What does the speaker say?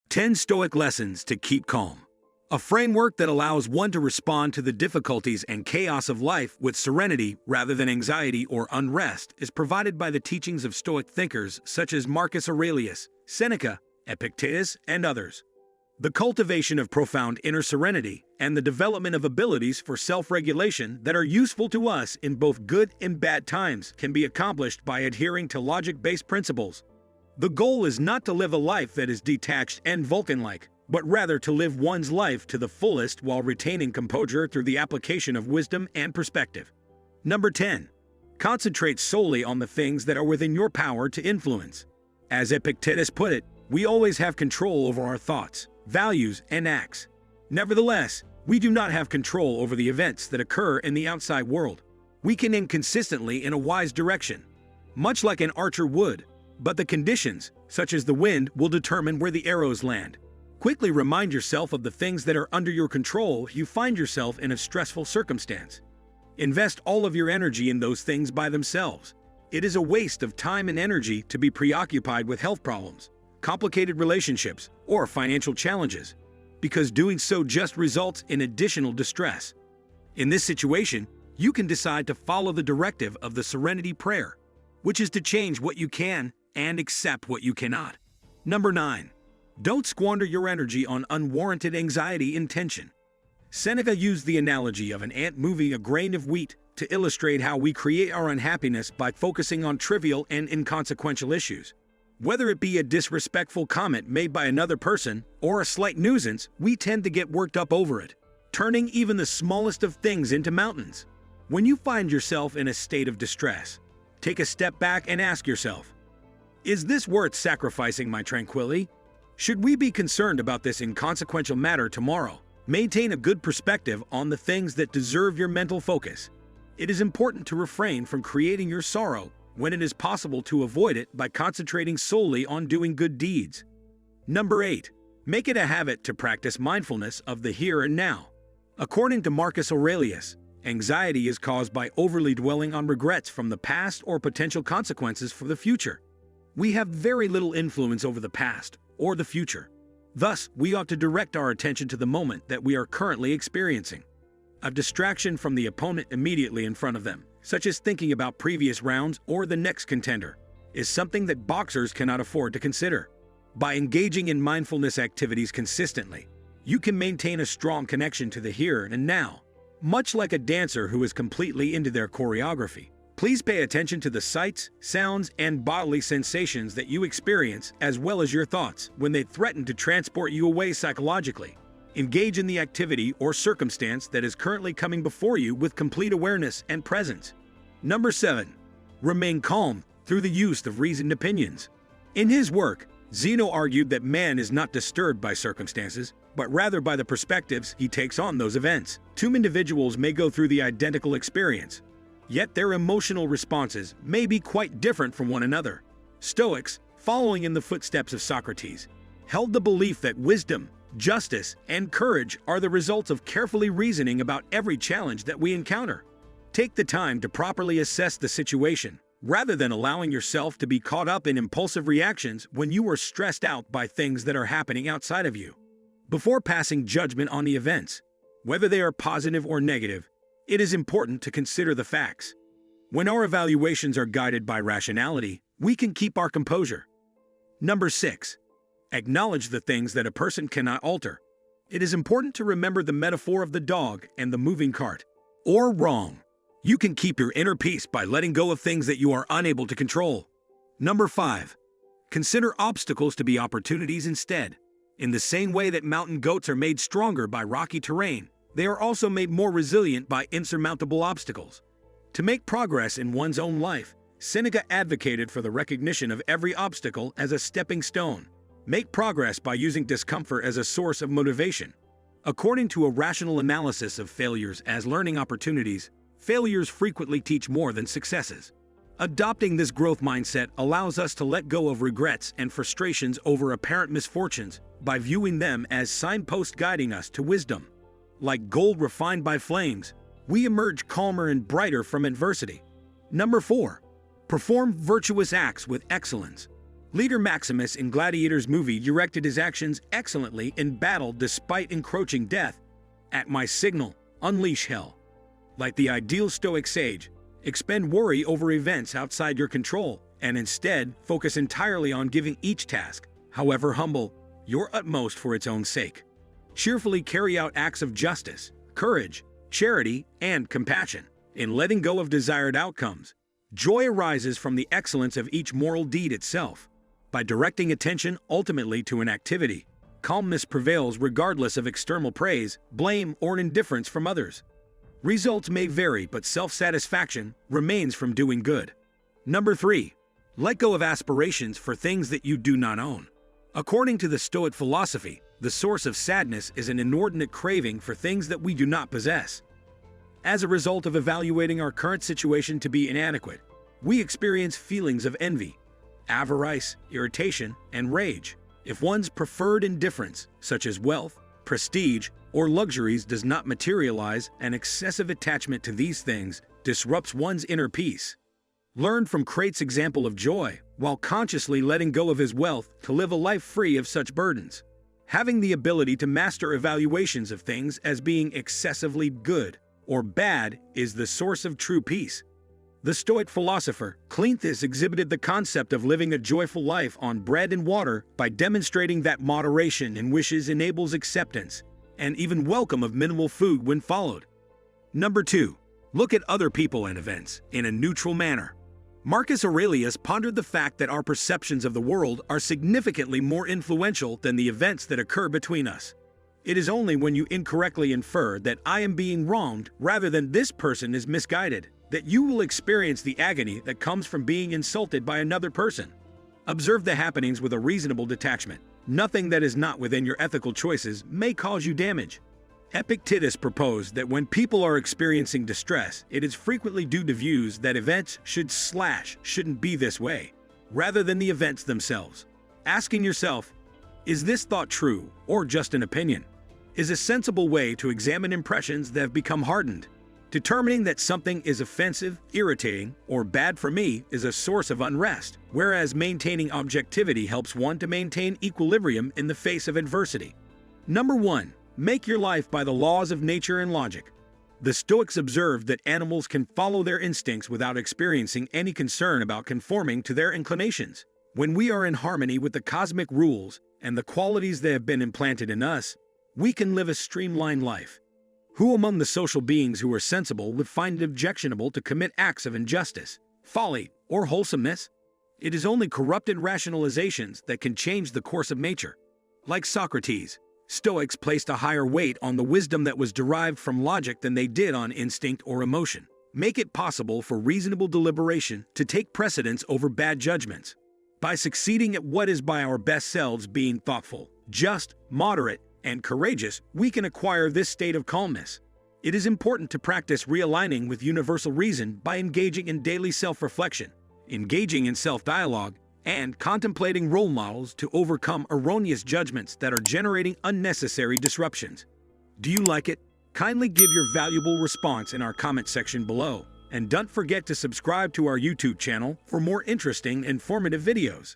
10 Stoic Lessons to Keep Calm. A framework that allows one to respond to the difficulties and chaos of life with serenity rather than anxiety or unrest is provided by the teachings of Stoic thinkers such as Marcus Aurelius, Seneca, Epictetus, and others. The cultivation of profound inner serenity and the development of abilities for self-regulation that are useful to us in both good and bad times can be accomplished by adhering to logic-based principles. The goal is not to live a life that is detached and Vulcan-like, but rather to live one's life to the fullest while retaining composure through the application of wisdom and perspective. Number 10. Concentrate solely on the things that are within your power to influence. As Epictetus put it, we always have control over our thoughts, values, and acts. Nevertheless, we do not have control over the events that occur in the outside world. We can aim consistently in a wise direction, much like an archer would, but the conditions, such as the wind, will determine where the arrows land. Quickly remind yourself of the things that are under your control if you find yourself in a stressful circumstance. Invest all of your energy in those things by themselves. It is a waste of time and energy to be preoccupied with health problems, complicated relationships, or financial challenges, because doing so just results in additional distress. In this situation, you can decide to follow the directive of the Serenity Prayer, which is to change what you can and accept what you cannot. Number 9. Don't squander your energy on unwarranted anxiety and tension. Seneca used the analogy of an ant moving a grain of wheat to illustrate how we create our unhappiness by focusing on trivial and inconsequential issues. Whether it be a disrespectful comment made by another person or a slight nuisance, we tend to get worked up over it, turning even the smallest of things into mountains. When you find yourself in a state of distress, take a step back and ask yourself, is this worth sacrificing my tranquility? Should we be concerned about this inconsequential matter tomorrow? Maintain a good perspective on the things that deserve your mental focus. It is important to refrain from creating your sorrow when it is possible to avoid it by concentrating solely on doing good deeds. Number 8. Make it a habit to practice mindfulness of the here and now. According to Marcus Aurelius, anxiety is caused by overly dwelling on regrets from the past or potential consequences for the future. We have very little influence over the past or the future. Thus, we ought to direct our attention to the moment that we are currently experiencing. A distraction from the opponent immediately in front of them, such as thinking about previous rounds or the next contender, is something that boxers cannot afford to consider. By engaging in mindfulness activities consistently, you can maintain a strong connection to the here and now. Much like a dancer who is completely into their choreography, please pay attention to the sights, sounds, and bodily sensations that you experience as well as your thoughts when they threaten to transport you away psychologically. Engage in the activity or circumstance that is currently coming before you with complete awareness and presence. Number 7. Remain calm through the use of reasoned opinions. In his work, Zeno argued that man is not disturbed by circumstances, but rather by the perspectives he takes on those events. Two individuals may go through the identical experience, yet their emotional responses may be quite different from one another. Stoics, following in the footsteps of Socrates, held the belief that wisdom, justice, and courage are the results of carefully reasoning about every challenge that we encounter. Take the time to properly assess the situation, rather than allowing yourself to be caught up in impulsive reactions when you are stressed out by things that are happening outside of you. Before passing judgment on the events, whether they are positive or negative, it is important to consider the facts. When our evaluations are guided by rationality, we can keep our composure. Number 6. Acknowledge the things that a person cannot alter. It is important to remember the metaphor of the dog and the moving cart. Or wrong. You can keep your inner peace by letting go of things that you are unable to control. Number 5. Consider obstacles to be opportunities instead. In the same way that mountain goats are made stronger by rocky terrain, they are also made more resilient by insurmountable obstacles. To make progress in one's own life, Seneca advocated for the recognition of every obstacle as a stepping stone. Make progress by using discomfort as a source of motivation. According to a rational analysis of failures as learning opportunities, failures frequently teach more than successes. Adopting this growth mindset allows us to let go of regrets and frustrations over apparent misfortunes by viewing them as signposts guiding us to wisdom. Like gold refined by flames, we emerge calmer and brighter from adversity. Number 4. Perform virtuous acts with excellence. Leader Maximus in Gladiator's movie directed his actions excellently in battle despite encroaching death. At my signal, unleash hell. Like the ideal Stoic sage, expend worry over events outside your control and instead focus entirely on giving each task, however humble, your utmost for its own sake. Cheerfully carry out acts of justice, courage, charity, and compassion. In letting go of desired outcomes, joy arises from the excellence of each moral deed itself. By directing attention ultimately to an activity, calmness prevails regardless of external praise, blame, or indifference from others. Results may vary, but self-satisfaction remains from doing good. Number 3. Let go of aspirations for things that you do not own. According to the Stoic philosophy, the source of sadness is an inordinate craving for things that we do not possess. As a result of evaluating our current situation to be inadequate, we experience feelings of envy, avarice, irritation, and rage. If one's preferred indifference, such as wealth, prestige, or luxuries does not materialize, an excessive attachment to these things disrupts one's inner peace. Learn from Crate's example of joy, while consciously letting go of his wealth to live a life free of such burdens. Having the ability to master evaluations of things as being excessively good or bad is the source of true peace. The Stoic philosopher Cleanthes exhibited the concept of living a joyful life on bread and water by demonstrating that moderation in wishes enables acceptance and even welcome of minimal food when followed. Number 2. Look at other people and events in a neutral manner. Marcus Aurelius pondered the fact that our perceptions of the world are significantly more influential than the events that occur between us. It is only when you incorrectly infer that I am being wronged rather than this person is misguided that you will experience the agony that comes from being insulted by another person. Observe the happenings with a reasonable detachment. Nothing that is not within your ethical choices may cause you damage. Epictetus proposed that when people are experiencing distress, it is frequently due to views that events shouldn't be this way, rather than the events themselves. Asking yourself, is this thought true or just an opinion, is a sensible way to examine impressions that have become hardened. Determining that something is offensive, irritating, or bad for me is a source of unrest, whereas maintaining objectivity helps one to maintain equilibrium in the face of adversity. Number 1. Make your life by the laws of nature and logic. The Stoics observed that animals can follow their instincts without experiencing any concern about conforming to their inclinations. When we are in harmony with the cosmic rules and the qualities that have been implanted in us, we can live a streamlined life. Who among the social beings who are sensible would find it objectionable to commit acts of injustice, folly, or wholesomeness? It is only corrupted rationalizations that can change the course of nature. Like Socrates, Stoics placed a higher weight on the wisdom that was derived from logic than they did on instinct or emotion. Make it possible for reasonable deliberation to take precedence over bad judgments. By succeeding at what is by our best selves being thoughtful, just, moderate, and courageous, we can acquire this state of calmness. It is important to practice realigning with universal reason by engaging in daily self-reflection, engaging in self-dialogue, and contemplating role models to overcome erroneous judgments that are generating unnecessary disruptions. Do you like it? Kindly give your valuable response in our comment section below, and don't forget to subscribe to our YouTube channel for more interesting, informative videos.